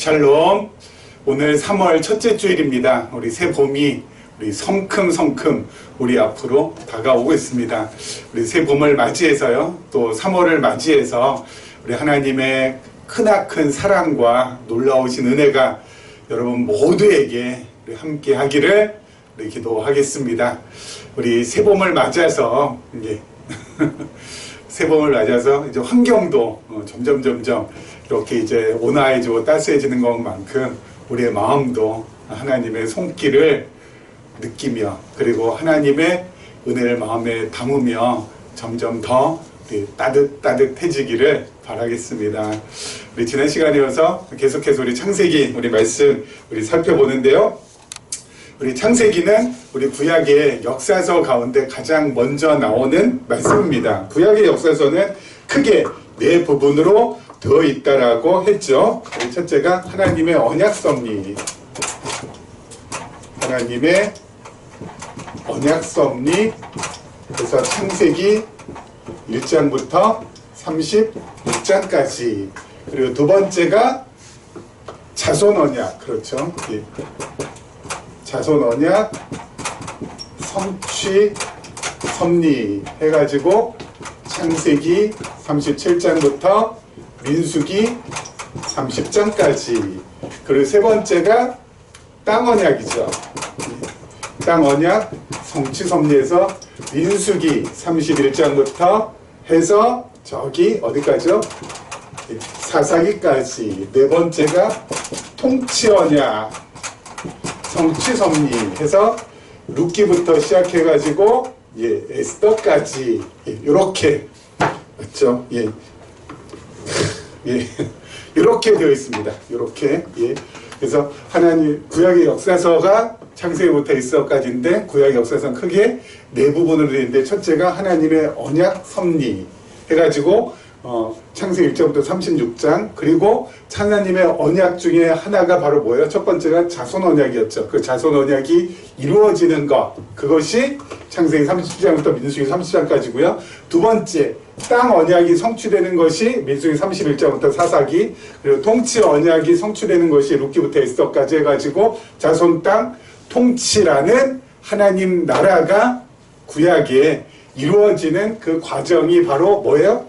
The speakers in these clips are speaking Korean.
샬롬. 오늘 3월 첫째 주일입니다. 우리 새 봄이 우리 성큼성큼 우리 앞으로 다가오고 있습니다. 우리 새 봄을 맞이해서요, 또 3월을 맞이해서 우리 하나님의 크나큰 사랑과 놀라우신 은혜가 여러분 모두에게 우리 함께 하기를 우리 기도하겠습니다. 우리 새 봄을 맞아서 이제 새 봄을 맞아서 이제 환경도 점점 이렇게 이제 온화해지고 따스해지는 것만큼 우리의 마음도 하나님의 손길을 느끼며, 그리고 하나님의 은혜를 마음에 담으며 점점 더 따뜻해지기를 바라겠습니다. 우리 지난 시간에 이어서 계속해서 우리 창세기 우리 말씀 우리 살펴보는데요. 우리 창세기는 우리 구약의 역사서 가운데 가장 먼저 나오는 말씀입니다. 구약의 역사서는 크게 네 부분으로 되어 있다라고 했죠. 첫째가 하나님의 언약 섭리. 하나님의 언약 섭리. 그래서 창세기 1장부터 36장까지. 그리고 두 번째가 자손 언약. 그렇죠. 자손 언약 성취 섭리 해가지고 창세기 37장부터 민수기 30장까지. 그리고 세 번째가 땅 언약이죠. 땅 언약 성취 섭리에서 민수기 31장부터 해서 저기 어디까지요? 사사기까지. 네 번째가 통치 언약 성취 섭리 해서 룻기부터 시작해가지고 에스더까지. 이렇게 맞죠? 이렇게 되어 있습니다. 이렇게. 그래서 하나님 구약의 역사서가 창세기부터 에스더까지인데, 구약의 역사서는 크게 네 부분으로 되어 있는데, 첫째가 하나님의 언약 섭리 해가지고 창세기 1장부터 36장. 그리고 하나님의 언약 중에 하나가 바로 뭐예요? 첫 번째가 자손 언약이었죠. 그 자손 언약이 이루어지는 것, 그것이 창세기 30장부터 민수기 30장까지고요. 두 번째, 땅 언약이 성취되는 것이 민수기 31장부터 사사기. 그리고 통치 언약이 성취되는 것이 룻기부터 에스더까지 해가지고 자손 땅 통치라는 하나님 나라가 구약에 이루어지는 그 과정이 바로 뭐예요?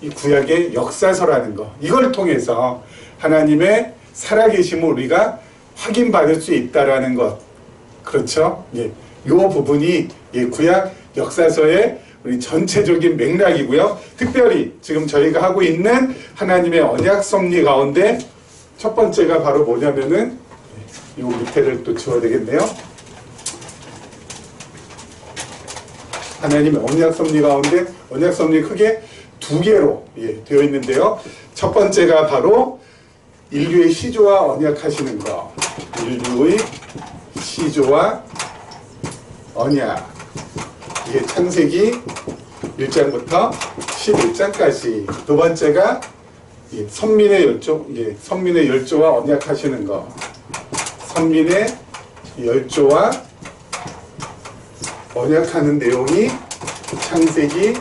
이 구약의 역사서라는 거. 이걸 통해서 하나님의 살아계심을 우리가 확인받을 수 있다라는 것. 그렇죠? 이 부분이 구약 역사서의 우리 전체적인 맥락이고요. 특별히 지금 저희가 하고 있는 하나님의 언약 섭리 가운데 첫 번째가 바로 뭐냐면은, 이 밑에를 또 지워야 되겠네요. 하나님의 언약 섭리 가운데 언약 섭리 크게 두 개로 되어 있는데요. 첫 번째가 바로 인류의 시조와 언약하시는 거. 인류의 시조와 언약. 이게 창세기 1장부터 11장까지. 두 번째가 선민의 열조, 선민의 열조와 언약하시는 거. 선민의 열조와 언약하는 내용이 창세기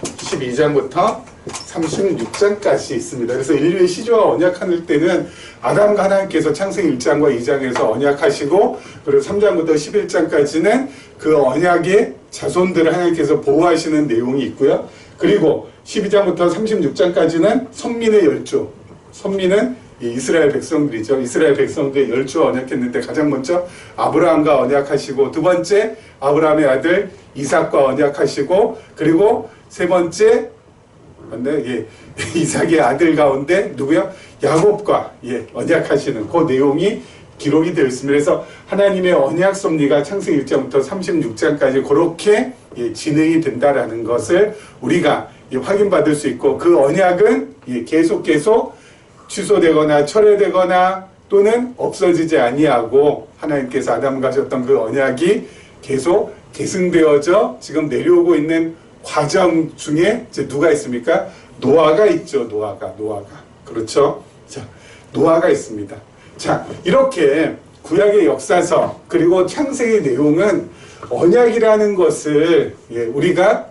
12장부터 36장까지 있습니다. 그래서 인류의 시조와 언약할 때는 아담과 하나님께서 창세기 1장과 2장에서 언약하시고, 그리고 3장부터 11장까지는 그 언약의 자손들을 하나님께서 보호하시는 내용이 있고요. 그리고 12장부터 36장까지는 선민의 열조. 선민은 이스라엘 백성들이죠. 이스라엘 백성들의 열조와 언약했는데, 가장 먼저 아브라함과 언약하시고, 두 번째 아브라함의 아들 이삭과 언약하시고, 그리고 세 번째 이삭의 아들 가운데 누구요? 야곱과 언약하시는 그 내용이 기록이 되어 있습니다. 그래서 하나님의 언약 섭리가 창세기 1장부터 36장까지 그렇게 진행이 된다라는 것을 우리가 확인받을 수 있고, 그 언약은 계속 취소되거나 철회되거나 또는 없어지지 아니하고, 하나님께서 아담과 하셨던 그 언약이 계속 계승되어져 지금 내려오고 있는 과정 중에 이제 누가 있습니까? 노아가 있죠. 노아가. 그렇죠? 자, 노아가 있습니다. 자, 이렇게 구약의 역사서 그리고 창세기 내용은 언약이라는 것을 우리가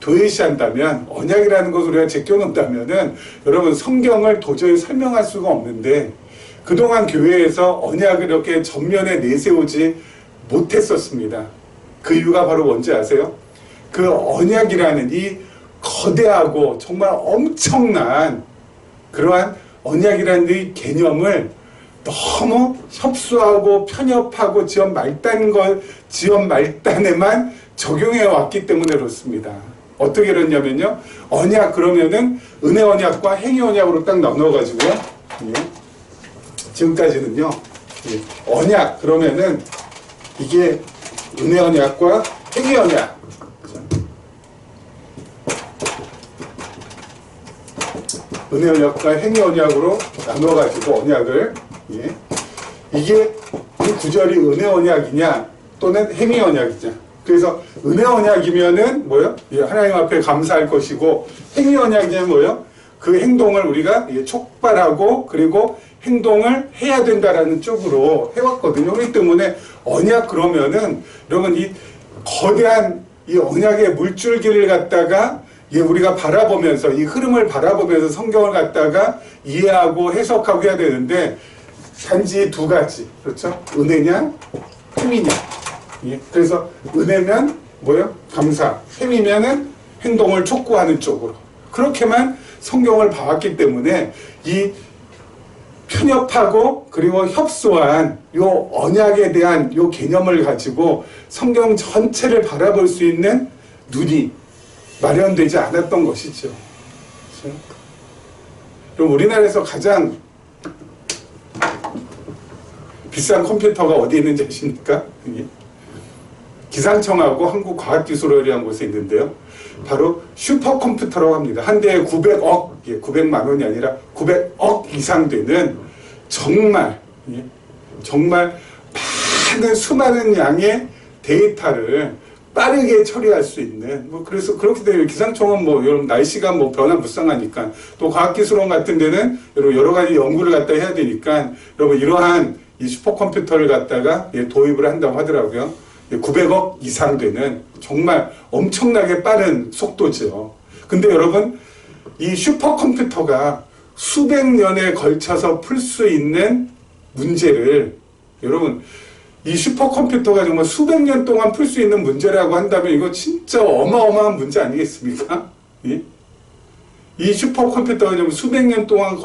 도외시한다면, 언약이라는 것을 우리가 제껴놓는다면은 여러분 성경을 도저히 설명할 수가 없는데, 그동안 교회에서 언약을 이렇게 전면에 내세우지 못했었습니다. 그 이유가 바로 뭔지 아세요? 그 언약이라는 이 거대하고 정말 엄청난 그러한 언약이라는 이 개념을 너무 협소하고 편협하고 지연 말단에만 적용해 왔기 때문에 그렇습니다. 어떻게 그랬냐면요, 언약 그러면은 은혜 언약과 행위 언약으로 딱 나눠가지고요. 지금까지는요, 언약 그러면은 이게 은혜 언약과 행위 언약. 은혜 언약과 행위 언약으로 나눠가지고 언약을, 이게 이 구절이 은혜 언약이냐 또는 행위 언약이냐. 그래서 은혜 언약이면은 뭐요? 하나님 앞에 감사할 것이고, 행위 언약이냐면 뭐요? 그 행동을 우리가 촉발하고 그리고 행동을 해야 된다라는 쪽으로 해왔거든요. 그렇기 때문에 언약 그러면은 여러분 이 거대한 이 언약의 물줄기를 갖다가 우리가 바라보면서 이 흐름을 바라보면서 성경을 갖다가 이해하고 해석하고 해야 되는데, 단지 두 가지, 그렇죠? 은혜냐, 힘이냐. 그래서 은혜면 뭐요? 감사. 힘이면은 행동을 촉구하는 쪽으로. 그렇게만 성경을 봐왔기 때문에 이 편협하고 그리고 협소한 요 언약에 대한 요 개념을 가지고 성경 전체를 바라볼 수 있는 눈이 마련되지 않았던 것이죠. 그렇죠? 그럼 우리나라에서 가장 비싼 컴퓨터가 어디 있는지 아십니까? 기상청하고 한국과학기술원이라는 곳에 있는데요. 바로 슈퍼컴퓨터라고 합니다. 한 대에 900억, 900만 원이 아니라 900억 이상 되는 정말 많은 수많은 양의 데이터를 빠르게 처리할 수 있는, 그래서 그렇기 때문에 기상청은 여러분 날씨가 변화무쌍하니까, 또 과학기술원 같은 데는 여러 가지 연구를 갖다 해야 되니까 여러분 이러한 이 슈퍼컴퓨터를 갖다가 도입을 한다고 하더라고요. 900억 이상 되는 정말 엄청나게 빠른 속도죠. 근데 여러분 이 슈퍼컴퓨터가 수백 년에 걸쳐서 풀 수 있는 문제를, 여러분 이 슈퍼컴퓨터가 정말 수백 년 동안 풀 수 있는 문제라고 한다면 이거 진짜 어마어마한 문제 아니겠습니까? 이 슈퍼컴퓨터가 좀 수백 년 동안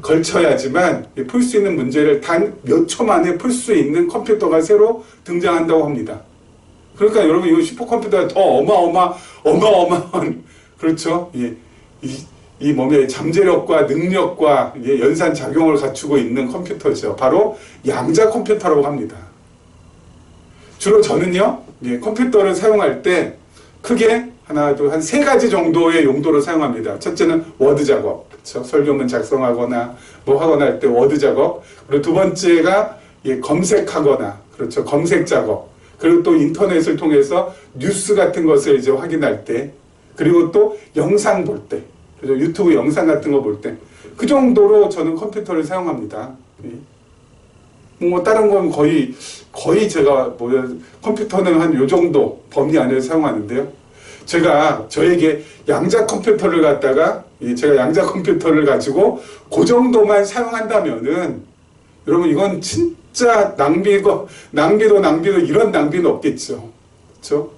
걸쳐야지만 풀 수 있는 문제를 단 몇 초 만에 풀 수 있는 컴퓨터가 새로 등장한다고 합니다. 그러니까 여러분 이 슈퍼컴퓨터가 더 어마어마한, 그렇죠? 이 몸의 잠재력과 능력과 연산작용을 갖추고 있는 컴퓨터죠. 바로 양자 컴퓨터라고 합니다. 주로 저는요, 컴퓨터를 사용할 때 크게 하나, 둘, 한 세 가지 정도의 용도로 사용합니다. 첫째는 워드 작업, 그렇죠? 설교문 작성하거나 하거나 할 때 워드 작업. 그리고 두 번째가 검색하거나, 그렇죠? 검색 작업. 그리고 또 인터넷을 통해서 뉴스 같은 것을 이제 확인할 때, 그리고 또 영상 볼 때, 그렇죠? 유튜브 영상 같은 거 볼 때, 그 정도로 저는 컴퓨터를 사용합니다. 다른 건 거의 제가 컴퓨터는 한 요 정도 범위 안에서 사용하는데요. 제가 저에게 양자 컴퓨터를 갖다가, 제가 양자 컴퓨터를 가지고 그 정도만 사용한다면은 여러분 이건 진짜 낭비도 이런 낭비는 없겠죠. 그렇죠?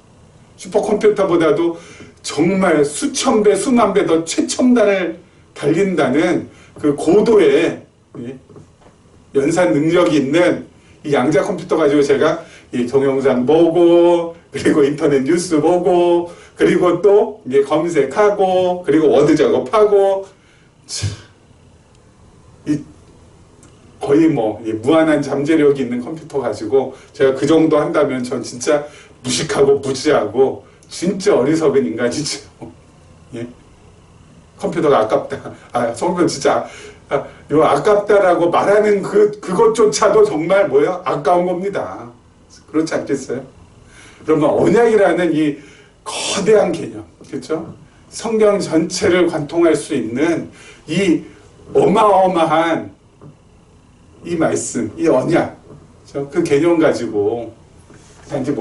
슈퍼컴퓨터보다도 정말 수천 배, 수만 배 더 최첨단을 달린다는 그 고도의 연산 능력이 있는 이 양자 컴퓨터 가지고 제가 이 동영상 보고, 그리고 인터넷 뉴스 보고, 그리고 또 검색하고, 그리고 워드 작업하고, 거의 무한한 잠재력이 있는 컴퓨터 가지고 제가 그 정도 한다면 전 진짜 무식하고 무지하고 진짜 어리석은 인간이죠. 컴퓨터가 아깝다. 성경 진짜 아깝다라고 말하는 그것조차도 정말 아까운 겁니다. 그렇지 않겠어요? 그러면 언약이라는 이 거대한 개념, 그렇죠? 성경 전체를 관통할 수 있는 이 어마어마한 이 말씀, 이 언약, 그렇죠? 그 개념 가지고 단지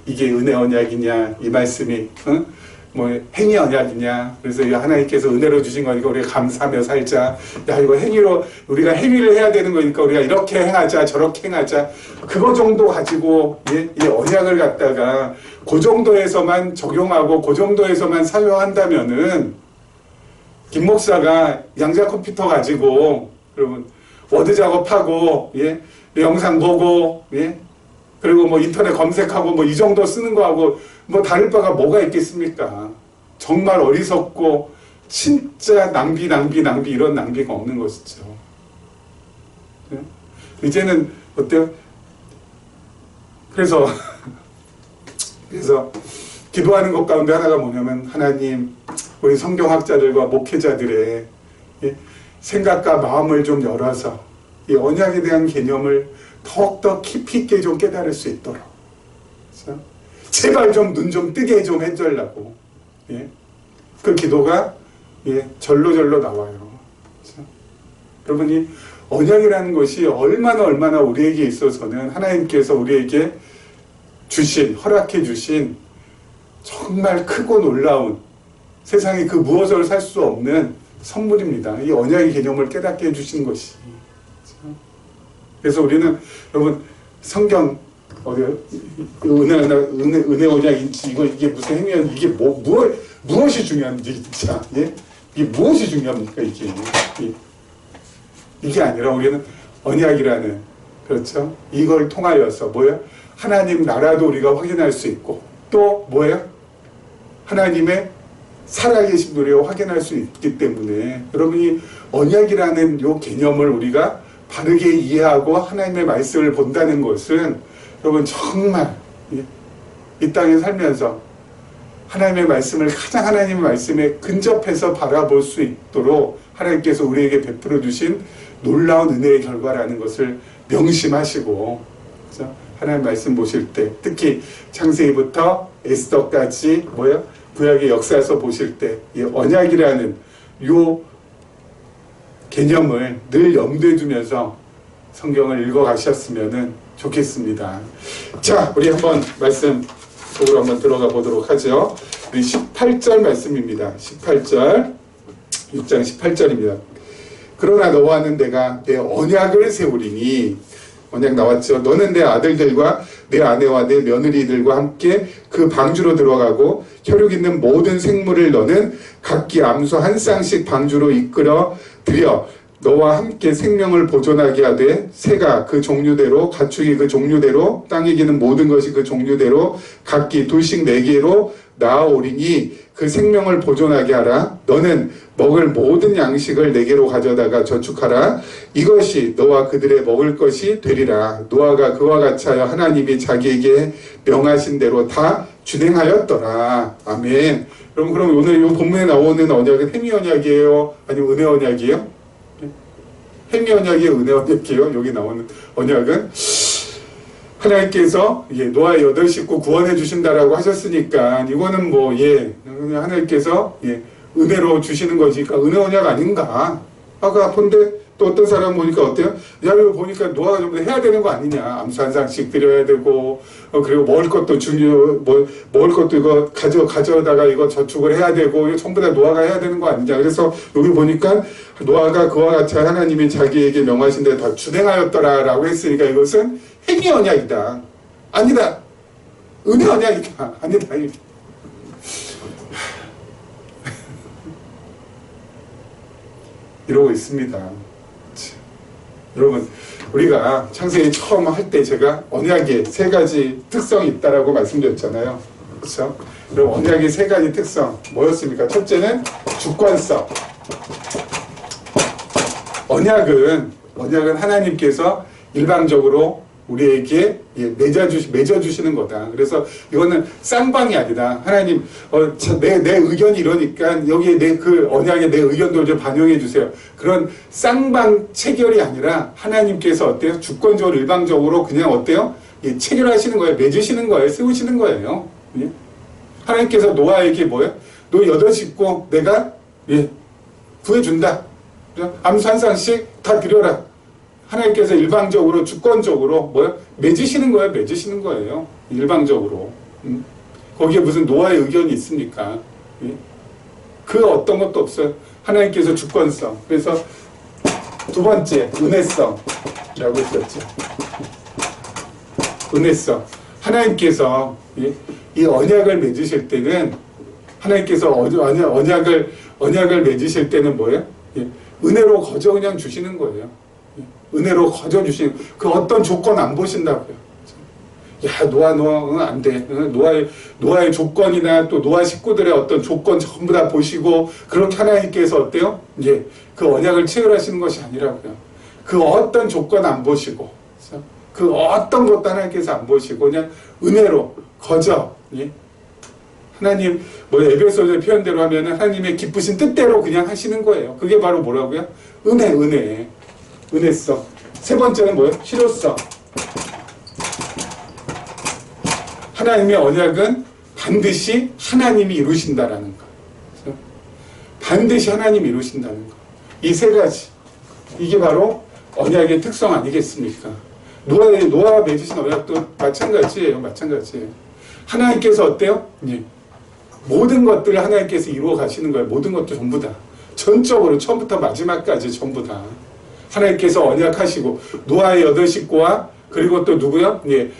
이게 은혜 언약이냐, 이 말씀이 뭐 행위 언약이냐. 그래서 이 하나님께서 은혜로 주신 거니까 우리가 감사하며 살자. 야, 이거 행위로 우리가 행위를 해야 되는 거니까 우리가 이렇게 행하자, 저렇게 행하자. 그거 정도 가지고 이 언약을 갖다가 그 정도에서만 적용하고 그 정도에서만 사용한다면은 김 목사가 양자 컴퓨터 가지고 여러분 워드 작업하고 영상 보고 그리고 뭐 인터넷 검색하고 뭐 이 정도 쓰는 거하고 뭐 다를 바가 뭐가 있겠습니까? 정말 어리석고 진짜 낭비 이런 낭비가 없는 것이죠. 이제는 어때요? 그래서 기도하는 것 가운데 하나가 뭐냐면 하나님 우리 성경학자들과 목회자들의 생각과 마음을 좀 열어서 이 언약에 대한 개념을 더욱더 깊이 있게 좀 깨달을 수 있도록 그렇죠? 제발 좀 눈 좀 뜨게 좀 해달라고 그 기도가 절로 나와요. 그렇죠? 여러분이 언약이라는 것이 얼마나 우리에게 있어서는 하나님께서 우리에게 허락해 주신 정말 크고 놀라운 세상에 그 무엇을 살 수 없는 선물입니다. 이 언약의 개념을 깨닫게 해주신 것이. 그래서 우리는 여러분 성경 어디요? 은혜 언약인지 이게 무슨 행위야? 이게 무엇이 중요한지 진짜 이게 무엇이 중요합니까 이게 아니라 우리는 언약이라는 그렇죠? 이걸 통하여서 뭐야? 하나님 나라도 우리가 확인할 수 있고 또 뭐예요? 하나님의 살아계신 우리가 확인할 수 있기 때문에 여러분이 언약이라는 요 개념을 우리가 바르게 이해하고 하나님의 말씀을 본다는 것은 여러분 정말 이 땅에 살면서 하나님의 말씀을 가장 하나님의 말씀에 근접해서 바라볼 수 있도록 하나님께서 우리에게 베풀어 주신 놀라운 은혜의 결과라는 것을 명심하시고 그렇죠? 하나님 말씀 보실 때 특히 창세기부터 에스더까지 구약의 역사에서 보실 때 이 언약이라는 요 개념을 늘 염두에 두면서 성경을 읽어 가셨으면 좋겠습니다. 자, 우리 한번 말씀 속으로 한번 들어가 보도록 하죠. 우리 18절 말씀입니다. 18절 6장 18절입니다. 그러나 너와는 내가 내 언약을 세우리니 언약 나왔죠. 너는 내 아들들과 내 아내와 내 며느리들과 함께 그 방주로 들어가고 혈육 있는 모든 생물을 너는 각기 암소 한 쌍씩 방주로 이끌어 들여 너와 함께 생명을 보존하게 하되 새가 그 종류대로 가축이 그 종류대로 땅에 기는 모든 것이 그 종류대로 각기 둘씩 4개로 나아오리니 그 생명을 보존하게 하라. 너는 먹을 모든 양식을 4개로 가져다가 저축하라. 이것이 너와 그들의 먹을 것이 되리라. 노아가 그와 같이 하여 하나님이 자기에게 명하신 대로 다 준행하였더라. 아멘. 그럼 오늘 이 본문에 나오는 언약은 행위 언약이에요? 아니면 은혜 언약이에요? 행위 언약이에요? 은혜 언약이에요? 여기 나오는 언약은 하나님께서 노아의 8식구 구원해 주신다라고 하셨으니까 이거는 하나님께서 은혜로 주시는 거니까 은혜 언약 아닌가? 아까 본데 또 어떤 사람 보니까 어때요? 야, 이거 보니까 노아가 좀 더 해야 되는 거 아니냐? 암소 한 쌍씩 드려야 되고, 그리고 먹을 것도 먹을 것도 이거 가져다가 이거 저축을 해야 되고, 이거 전부 다 노아가 해야 되는 거 아니냐? 그래서 여기 보니까 노아가 그와 같이 하나님이 자기에게 명하신 대로 다 준행하였더라라고 했으니까 이것은 행위 언약이다. 아니다. 은혜 언약이다. 아니다. 이러고 있습니다. 여러분, 우리가 창세기 처음 할 때 제가 언약의 3가지 특성이 있다라고 말씀드렸잖아요. 그렇죠? 여러분, 언약의 3가지 특성 뭐였습니까? 첫째는 주권성. 언약은 하나님께서 일방적으로 우리에게 맺어주시는 거다. 그래서 이거는 쌍방이 아니다. 하나님, 내 의견이 이러니까 여기에 그 언약에 내 의견도 좀 반영해 주세요. 그런 쌍방 체결이 아니라 하나님께서 어때요? 주권적으로 일방적으로 그냥 어때요? 체결하시는 거예요. 맺으시는 거예요. 세우시는 거예요. 하나님께서 노아에게 뭐예요? 너 8식구 내가 구해준다. 암소 한 쌍씩 다 드려라. 하나님께서 일방적으로 주권적으로 맺으시는 거예요. 맺으시는 거예요. 일방적으로. 거기에 무슨 노아의 의견이 있습니까? 예? 그 어떤 것도 없어요. 하나님께서 주권성. 그래서 두 번째 은혜성이라고 했었죠. 은혜성. 하나님께서 예? 이 언약을 맺으실 때는 하나님께서 언약을 맺으실 때는 뭐예요? 예? 은혜로 거저 그냥 주시는 거예요. 예? 은혜로 거저 주시는 그 어떤 조건 안 보신다고요. 야, 노아, 안 돼. 노아의 조건이나 또 노아 식구들의 어떤 조건 전부 다 보시고, 그렇게 하나님께서 어때요? 예, 그 언약을 체결하시는 것이 아니라고요. 그 어떤 조건 안 보시고, 그 어떤 것도 하나님께서 안 보시고, 그냥 은혜로, 거저, 예? 하나님, 에베소서 표현대로 하면 하나님의 기쁘신 뜻대로 그냥 하시는 거예요. 그게 바로 뭐라고요? 은혜성. 세 번째는 뭐예요? 실효성. 하나님의 언약은 반드시 하나님이 이루신다라는 거. 반드시 하나님이 이루신다는 거. 이 세 가지. 이게 바로 언약의 특성 아니겠습니까? 노아가 맺으신 언약도 마찬가지예요. 하나님께서 어때요? 예. 모든 것들을 하나님께서 이루어 가시는 거예요. 모든 것도 전부 다. 전적으로 처음부터 마지막까지 전부 다. 하나님께서 언약하시고 노아의 8식구와 그리고 또 누구요? 예.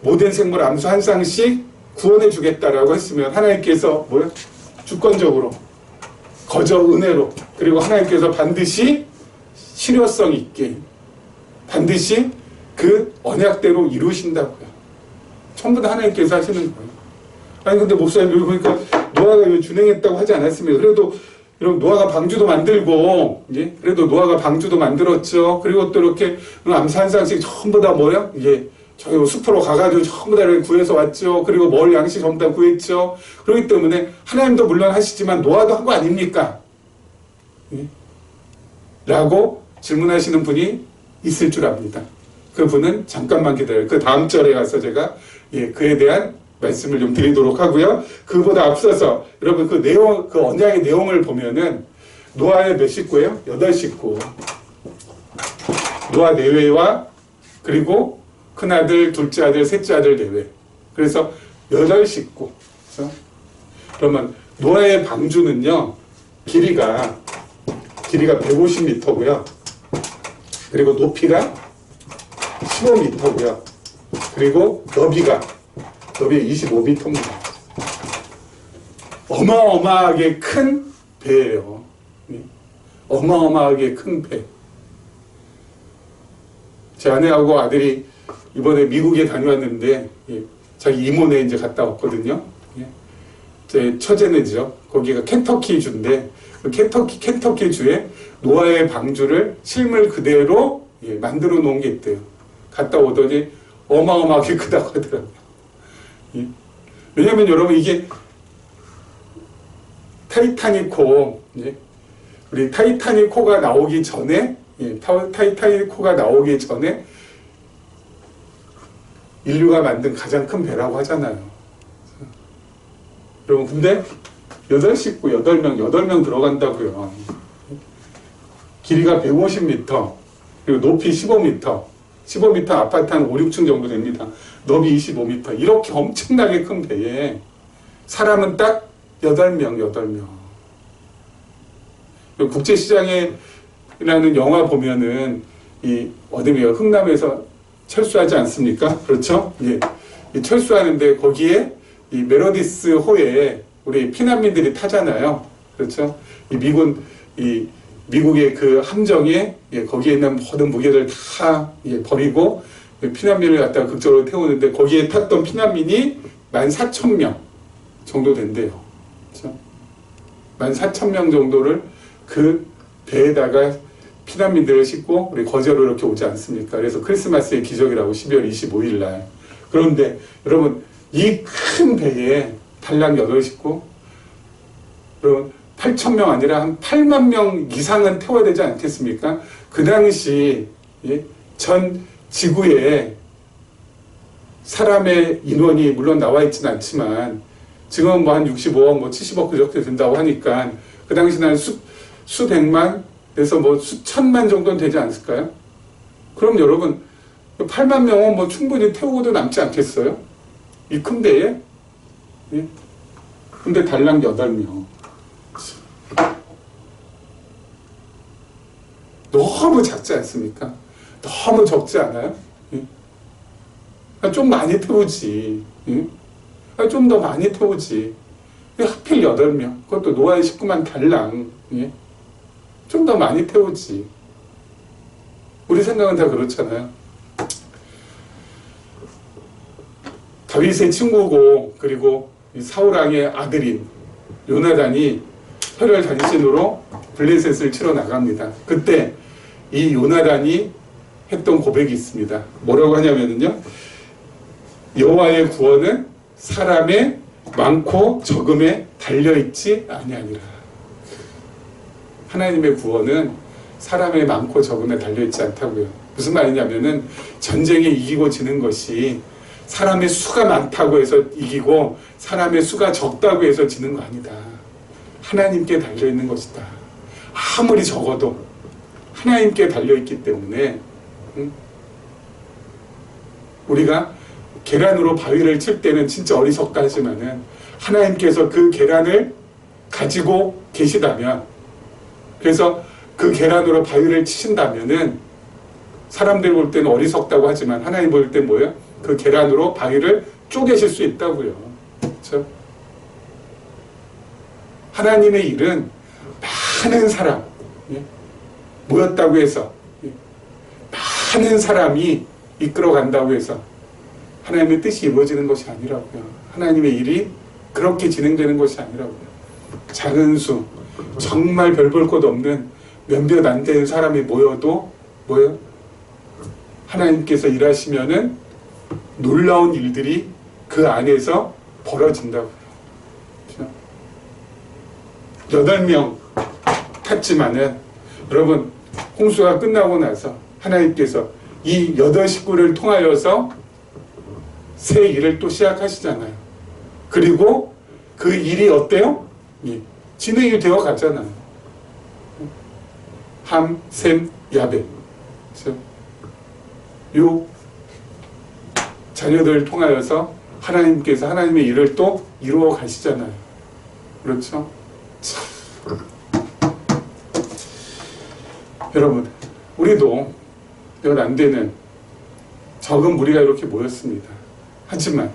모든 생물 암수 한 쌍씩 구원해 주겠다라고 했으면 하나님께서 뭐요? 주권적으로 거저 은혜로 그리고 하나님께서 반드시 실효성 있게 반드시 그 언약대로 이루신다고요. 전부 다 하나님께서 하시는 거예요. 아니 근데 목사님 여기 보니까 노아가 왜 준행했다고 하지 않았습니까? 그래도 여러분 노아가 방주도 만들고 예? 그래도 노아가 방주도 만들었죠. 그리고 또 이렇게 암수 한 쌍씩 전부 다 뭐요? 예. 저희 숲으로 가가지고 전부 다 이렇게 구해서 왔죠. 그리고 먹을 양식 전부 다 구했죠. 그렇기 때문에 하나님도 물론 하시지만 노아도 한 거 아닙니까? 예? 라고 질문하시는 분이 있을 줄 압니다. 그 분은 잠깐만 기다려요. 그 다음 절에 가서 제가 예, 그에 대한 말씀을 좀 드리도록 하고요. 그보다 앞서서 여러분 그 언약의 내용을 보면은 노아의 몇 식구예요? 8식구. 노아 내외와 그리고 큰아들, 둘째 아들, 셋째 아들 내외. 그래서 8식구. 그래서 그러면 노아의 방주는요. 길이가 150m고요. 그리고 높이가 15m고요. 그리고 너비 25m입니다. 어마어마하게 큰 배예요. 어마어마하게 큰 배. 제 아내하고 아들이 이번에 미국에 다녀왔는데 자기 이모네 이제 갔다 왔거든요. 제 처제네죠. 거기가 켄터키 주인데 그 켄터키 주에 노아의 방주를 실물 그대로 만들어 놓은 게 있대요. 갔다 오더니 어마어마하게 크다고 하더라고요. 왜냐면 여러분 이게 타이타닉호 우리 타이타닉호가 나오기 전에 타이타닉호가 나오기 전에 인류가 만든 가장 큰 배라고 하잖아요. 여러분 근데 8식구 8명 들어간다고요. 길이가 150m 그리고 높이 15m 아파트 한 5, 6층 정도 됩니다. 너비 25m 이렇게 엄청나게 큰 배에 사람은 딱 8명 국제시장이라는 영화 보면은 어디에요? 흥남에서 철수하지 않습니까? 그렇죠? 예. 철수하는데 거기에 이 메로디스 호에 우리 피난민들이 타잖아요. 그렇죠? 미국의 그 함정에 거기에 있는 모든 무게를 다 버리고 피난민을 갖다가 극적으로 태우는데 거기에 탔던 피난민이 14,000명 정도 된대요. 그렇죠? 14,000명 정도를 그 배에다가 피난민들을 싣고 우리 거제로 이렇게 오지 않습니까? 그래서 크리스마스의 기적이라고 12월 25일 날. 그런데 여러분 이 큰 배에 달랑 8식구 여러분 8,000명 아니라 한 8만 명 이상은 태워야 되지 않겠습니까? 그 당시 전 지구에 사람의 인원이 물론 나와 있지는 않지만 지금은 뭐 한 65억, 뭐 70억 그렇게 된다고 하니까 그 당시는 한 수백만 그래서 뭐 수천만 정도는 되지 않을까요? 그럼 여러분 8만 명은 뭐 충분히 태우고도 남지 않겠어요? 이 큰 배에? 근데 달랑 8명 너무 작지 않습니까? 너무 적지 않아요? 좀 많이 태우지. 좀 더 많이 태우지. 하필 8명. 그것도 노아의 식구만 달랑. 좀 더 많이 태우지. 우리 생각은 다 그렇잖아요. 다윗의 친구고 그리고 사울왕의 아들인 요나단이 혈혈 단신으로 블레셋을 치러 나갑니다. 그때 이 요나단이 했던 고백이 있습니다. 뭐라고 하냐면요, 여호와의 구원은 사람의 많고 적음에 달려있지 아니하니라. 하나님의 구원은 사람의 많고 적음에 달려있지 않다고요. 무슨 말이냐면은 전쟁에 이기고 지는 것이 사람의 수가 많다고 해서 이기고 사람의 수가 적다고 해서 지는 거 아니다. 하나님께 달려있는 것이다. 아무리 적어도 하나님께 달려있기 때문에 우리가 계란으로 바위를 칠 때는 진짜 어리석다 하지만은 하나님께서 그 계란을 가지고 계시다면, 그래서 그 계란으로 바위를 치신다면은 사람들 볼 때는 어리석다고 하지만 하나님 볼 때 뭐예요? 그 계란으로 바위를 쪼개실 수 있다고요. 그렇죠? 하나님의 일은 많은 사람 모였다고 해서, 많은 사람이 이끌어 간다고 해서 하나님의 뜻이 이루어지는 것이 아니라고요. 하나님의 일이 그렇게 진행되는 것이 아니라고요. 작은 수, 정말 별 볼 것 없는 몇몇 안 되는 사람이 모여도 뭐예요? 하나님께서 일하시면은 놀라운 일들이 그 안에서 벌어진다고요. 그렇죠? 8명 탔지만은 여러분, 홍수가 끝나고 나서 하나님께서 이 8식구를 통하여서 새 일을 또 시작하시잖아요. 그리고 그 일이 어때요? 진행이 되어 가잖아요. 함, 셈, 야벳. 그렇죠? 요 자녀들을 통하여서 하나님께서 하나님의 일을 또 이루어 가시잖아요. 그렇죠? 여러분, 우리도 이건 안 되는 적은 무리가 이렇게 모였습니다. 하지만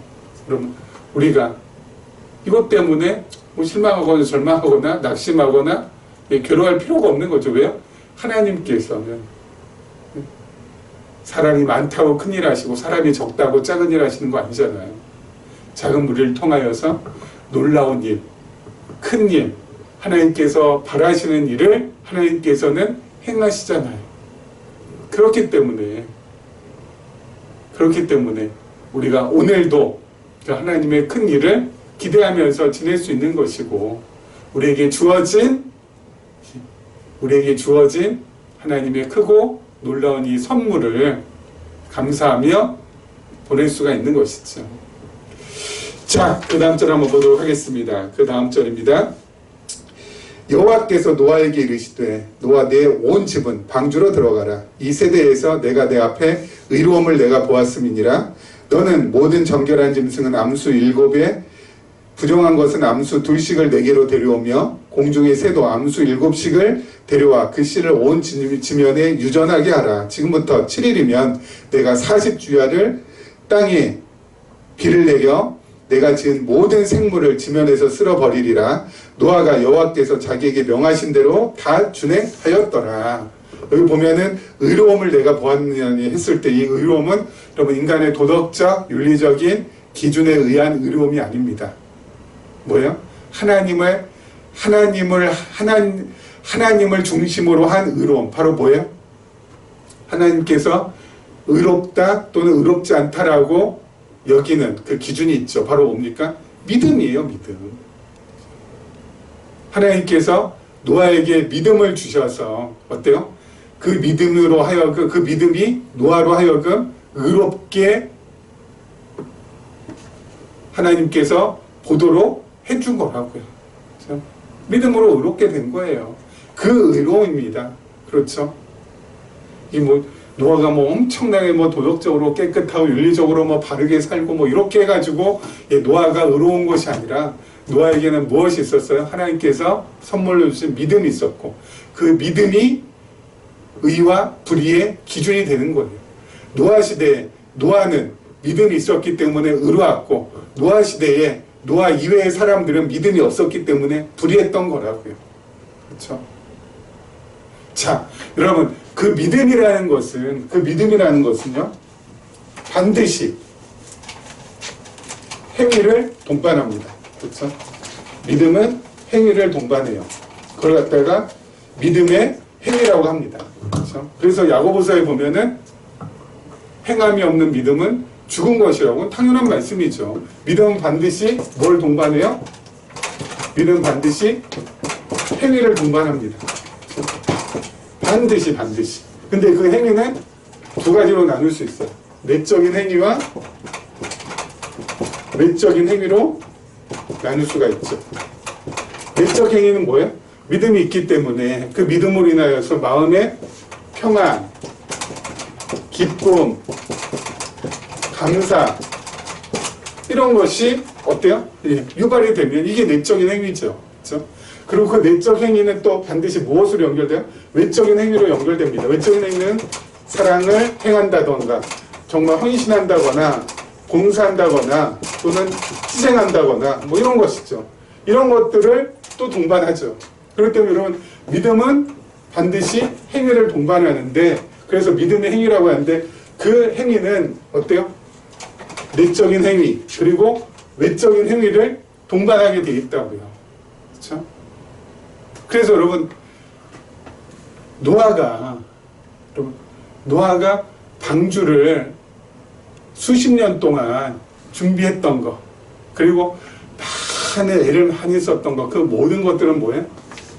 여러분, 우리가 이것 때문에 뭐 실망하거나 절망하거나 낙심하거나 괴로워할 필요가 없는 거죠. 왜요? 하나님께서는 사람이 많다고 큰일 하시고 사람이 적다고 작은 일 하시는 거 아니잖아요. 작은 무리를 통하여서 놀라운 일, 큰 일, 하나님께서 바라시는 일을 하나님께서는 행하시잖아요. 그렇기 때문에 우리가 오늘도 하나님의 큰 일을 기대하면서 지낼 수 있는 것이고, 우리에게 주어진 하나님의 크고 놀라운 이 선물을 감사하며 보낼 수가 있는 것이죠. 자, 그 다음 절 한번 보도록 하겠습니다. 그 다음 절입니다. 여호와께서 노아에게 이르시되 노아 내 온 집은 방주로 들어가라. 이 세대에서 내가 내 앞에 의로움을 내가 보았음이니라. 너는 모든 정결한 짐승은 암수 7에 부정한 것은 암수 2씩을 내게로 데려오며 공중의 새도 암수 7씩을 데려와 그 씨를 온 지면에 유전하게 하라. 지금부터 7일이면 내가 40주야를 땅에 비를 내려 내가 지은 모든 생물을 지면에서 쓸어버리리라. 노아가 여호와께서 자기에게 명하신 대로 다 준행하였더라. 여기 보면은 의로움을 내가 보았느니 했을 때 이 의로움은 여러분 인간의 도덕적 윤리적인 기준에 의한 의로움이 아닙니다. 뭐예요? 하나님을 중심으로 한 의로움. 바로 뭐예요? 하나님께서 의롭다 또는 의롭지 않다라고 여기는 그 기준이 있죠. 바로 뭡니까? 믿음이에요, 믿음. 하나님께서 노아에게 믿음을 주셔서 어때요? 그 믿음으로 하여금, 그 믿음이 노아로 하여금 의롭게 하나님께서 보도록 해준 거라고요. 그렇죠? 믿음으로 의롭게 된 거예요. 그 의로움입니다. 그렇죠? 이 노아가 엄청나게 도덕적으로 깨끗하고 윤리적으로 바르게 살고 이렇게 해가지고 노아가 의로운 것이 아니라 노아에게는 무엇이 있었어요? 하나님께서 선물로 주신 믿음이 있었고, 그 믿음이 의와 불의의 기준이 되는 거예요. 노아 시대에 노아는 믿음이 있었기 때문에 의로웠고, 노아 시대에 노아 이외의 사람들은 믿음이 없었기 때문에 불의했던 거라고요. 그렇죠? 자, 여러분, 그 믿음이라는 것은요, 반드시 행위를 동반합니다. 그렇죠? 믿음은 행위를 동반해요. 그걸 갖다가 믿음의 행위라고 합니다. 그렇죠? 그래서 야고보서에 보면은 행함이 없는 믿음은 죽은 것이라고, 당연한 말씀이죠. 믿음은 반드시 뭘 동반해요? 믿음은 반드시 행위를 동반합니다. 반드시. 근데 그 행위는 두 가지로 나눌 수 있어요. 내적인 행위와 외적인 행위로 나눌 수가 있죠. 내적 행위는 뭐예요? 믿음이 있기 때문에 그 믿음으로 인하여서 마음의 평안, 기쁨, 감사, 이런 것이 어때요? 유발이 되면 이게 내적인 행위죠. 그렇죠? 그리고 그 내적 행위는 또 반드시 무엇으로 연결돼요? 외적인 행위로 연결됩니다. 외적인 행위는 사랑을 행한다던가, 정말 헌신한다거나, 봉사한다거나, 또는 희생한다거나, 뭐 이런 것이죠. 이런 것들을 또 동반하죠. 그렇기 때문에 여러분, 믿음은 반드시 행위를 동반하는데, 그래서 믿음의 행위라고 하는데, 그 행위는 어때요? 내적인 행위, 그리고 외적인 행위를 동반하게 돼 있다고요. 그렇죠? 그래서 여러분, 노아가 방주를 수십 년 동안 준비했던 거, 그리고 많은 애를 많이 썼던 거, 그 모든 것들은 뭐예요?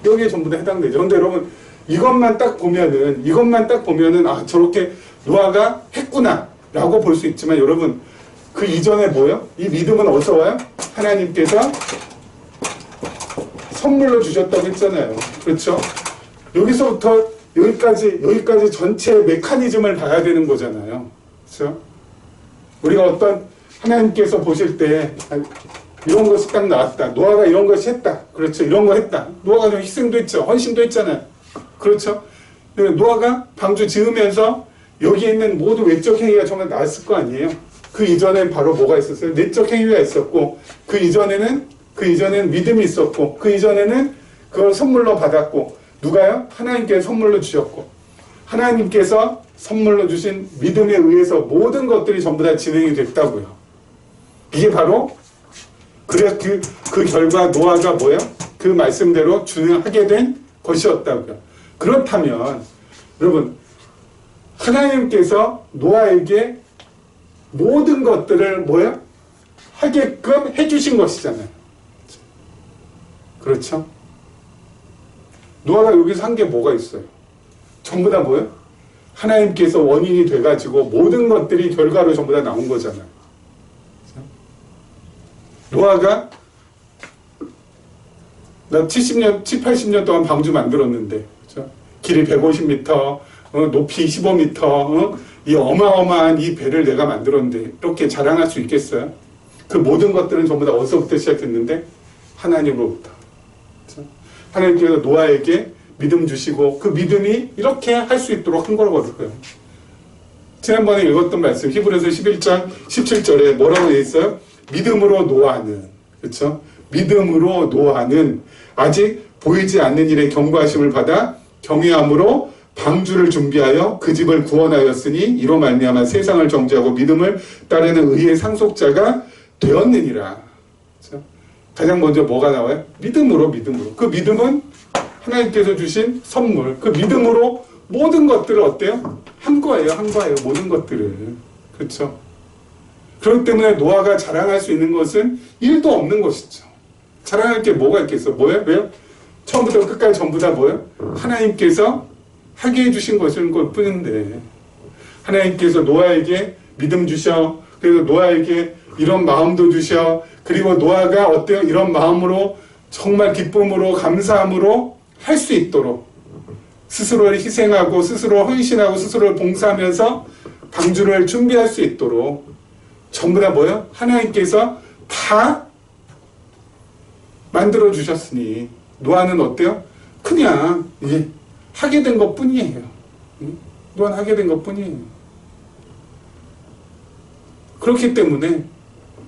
여기에 전부 다 해당되죠. 근데 여러분, 이것만 딱 보면은, 아, 저렇게 노아가 했구나, 라고 볼 수 있지만, 여러분, 그 이전에 뭐예요? 이 믿음은 어디서 와요? 하나님께서 선물로 주셨다고 했잖아요. 그렇죠? 여기서부터 여기까지 전체 메커니즘을 봐야 되는 거잖아요. 그렇죠? 우리가 어떤 하나님께서 보실 때 이런 것이 딱 나왔다. 노아가 이런 것이 했다. 그렇죠? 이런 거 했다. 노아가 좀 희생도 했죠. 헌신도 했잖아요. 그렇죠? 노아가 방주 지으면서 여기 있는 모든 외적 행위가 정말 나왔을 거 아니에요. 그 이전엔 바로 뭐가 있었어요? 내적 행위가 있었고, 그 이전에는 믿음이 있었고, 그 이전에는 그걸 선물로 받았고, 누가요? 하나님께서 선물로 주셨고, 하나님께서 선물로 주신 믿음에 의해서 모든 것들이 전부 다 진행이 됐다고요. 이게 바로 그래 그 결과 노아가 뭐예요? 그 말씀대로 준행하게 된 것이었다고요. 그렇다면 여러분, 하나님께서 노아에게 모든 것들을 뭐예요? 하게끔 해주신 것이잖아요. 그렇죠? 노아가 여기서 한 게 뭐가 있어요? 전부 다 뭐예요? 하나님께서 원인이 돼가지고 모든 것들이 결과로 전부 다 나온 거잖아요. 노아가 나 80년 동안 방주 만들었는데, 그렇죠? 길이 150m, 높이 15m, 이 어마어마한 이 배를 내가 만들었는데 이렇게 자랑할 수 있겠어요? 그 모든 것들은 전부 다 어디서부터 시작했는데? 하나님으로부터. 그렇죠? 하나님께서 노아에게 믿음 주시고 그 믿음이 이렇게 할 수 있도록 한 거거든요. 지난번에 읽었던 말씀 히브리서 11장 17절에 뭐라고 되어 있어요? 믿음으로 노아는, 그렇죠? 믿음으로 노아는 아직 보이지 않는 일에 경고하심을 받아 경외함으로 방주를 준비하여 그 집을 구원하였으니 이로 말미암아 세상을 정죄하고 믿음을 따르는 의의 상속자가 되었느니라. 그렇죠? 가장 먼저 뭐가 나와요? 믿음으로. 그 믿음은 하나님께서 주신 선물. 그 믿음으로 모든 것들을 어때요? 한 거예요. 모든 것들을. 그렇죠? 그렇기 때문에 노아가 자랑할 수 있는 것은 일도 없는 것이죠. 자랑할 게 뭐가 있겠어? 뭐예요? 왜요? 처음부터 끝까지 전부 다 뭐예요? 하나님께서 하게 해주신 것인 것 뿐인데, 하나님께서 노아에게 믿음 주셔. 그리고 노아에게 이런 마음도 주셔. 그리고 노아가 어때요? 이런 마음으로 정말 기쁨으로 감사함으로 할 수 있도록 스스로를 희생하고 스스로 헌신하고 스스로를 봉사하면서 방주를 준비할 수 있도록 전부 다 뭐예요? 하나님께서 다 만들어 주셨으니 노아는 어때요? 그냥 하게 된 것 뿐이에요. 또한 하게 된 것뿐이에요. 그렇기 때문에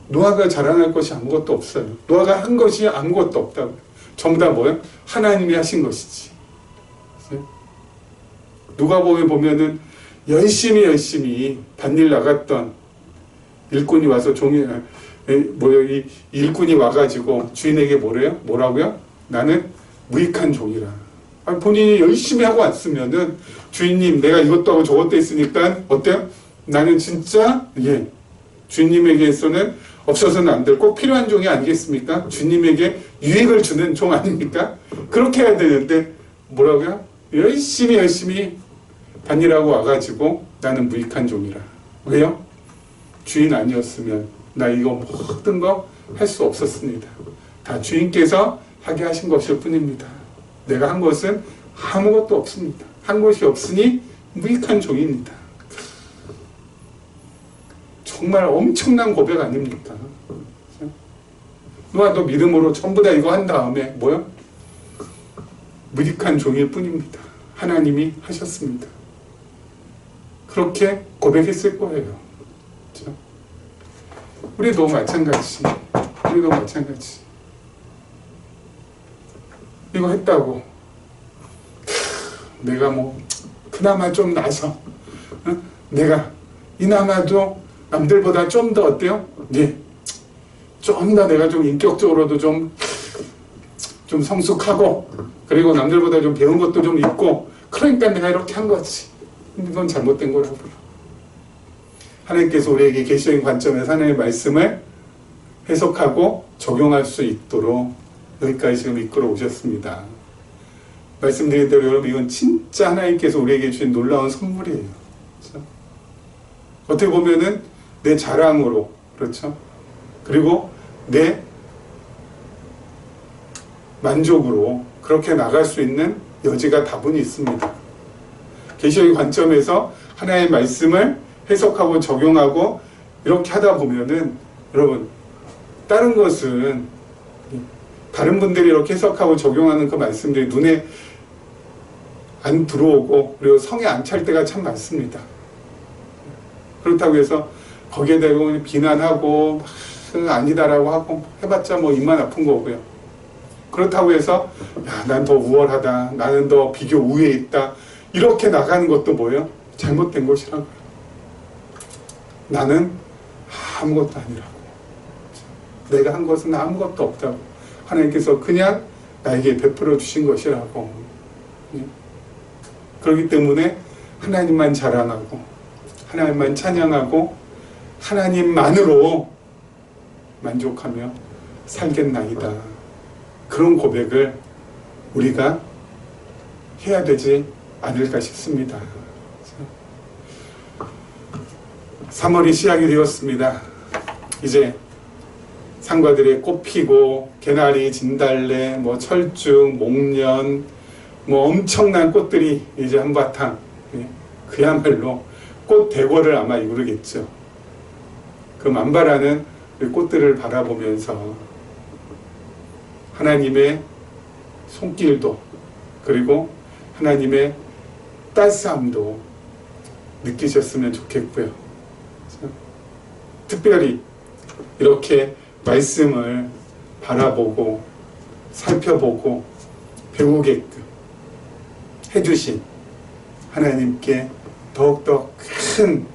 노아가 자랑할 것이 아무것도 없어요. 노아가 한 것이 아무것도 없다고. 전부 다 뭐예요? 하나님이 하신 것이지. 누가복음에 보면은 열심히 밭일 나갔던 일꾼이 와서 이 일꾼이 와가지고 주인에게 뭐라고요? 나는 무익한 종이라. 본인이 열심히 하고 왔으면은 주인님 내가 이것도 하고 저것도 했으니까 어때요? 나는 진짜 주인님에게서는 없어서는 안 될 꼭 필요한 종이 아니겠습니까? 주님에게 유익을 주는 종 아닙니까? 그렇게 해야 되는데 뭐라고요? 열심히 밭일하고 와가지고 나는 무익한 종이라. 왜요? 주인 아니었으면 나 이거 모든 거 할 수 없었습니다. 다 주인께서 하게 하신 것일 뿐입니다. 내가 한 것은 아무것도 없습니다. 한 것이 없으니 무익한 종입니다. 정말 엄청난 고백 아닙니까? 노아도 믿음으로 전부 다 이거 한 다음에 뭐요? 무익한 종일 뿐입니다. 하나님이 하셨습니다. 그렇게 고백했을 거예요. 그렇죠? 우리도 마찬가지. 이거 했다고 내가 그나마 좀 나서 내가 이나마도 남들보다 좀 더 어때요? 좀 더 내가 좀 인격적으로도 좀 성숙하고 그리고 남들보다 좀 배운 것도 좀 있고 그러니까 내가 이렇게 한 거지. 이건 잘못된 거라고. 하나님께서 우리에게 계시적인 관점에서 하나님의 말씀을 해석하고 적용할 수 있도록 여기까지 지금 이끌어 오셨습니다. 말씀드린 대로 여러분 이건 진짜 하나님께서 우리에게 주신 놀라운 선물이에요. 그렇죠? 어떻게 보면은 내 자랑으로 그렇죠? 그리고 내 만족으로 그렇게 나갈 수 있는 여지가 다분히 있습니다. 계시의 관점에서 하나님의 말씀을 해석하고 적용하고 이렇게 하다 보면은 여러분 다른 것은 다른 분들이 이렇게 해석하고 적용하는 그 말씀들이 눈에 안 들어오고 그리고 성에 안 찰 때가 참 많습니다. 그렇다고 해서 거기에 대고 비난하고 아니다라고 하고 해봤자 입만 아픈 거고요. 그렇다고 해서 난 더 우월하다, 나는 더 비교 우위에 있다 이렇게 나가는 것도 뭐예요? 잘못된 것이라고요. 나는 아무것도 아니라고. 내가 한 것은 아무것도 없다고. 하나님께서 그냥 나에게 베풀어 주신 것이라고. 그렇기 때문에 하나님만 자랑하고 하나님만 찬양하고 하나님만으로 만족하며 살겠나이다. 그런 고백을 우리가 해야 되지 않을까 싶습니다. 3월이 시작이 되었습니다. 이제 상과들이 꽃 피고 개나리, 진달래, 철쭉, 목련 엄청난 꽃들이 이제 한바탕 그야말로 꽃 대궐을 아마 이루겠죠. 그 만발하는 꽃들을 바라보면서 하나님의 손길도 그리고 하나님의 따스함도 느끼셨으면 좋겠고요. 특별히 이렇게 말씀을 바라보고 살펴보고 배우게끔 해주신 하나님께 더욱더 큰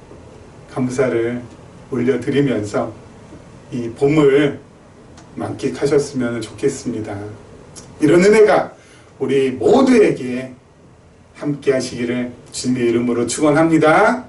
감사를 올려드리면서 이 봄을 만끽하셨으면 좋겠습니다. 이런 은혜가 우리 모두에게 함께 하시기를 주님의 이름으로 축원합니다.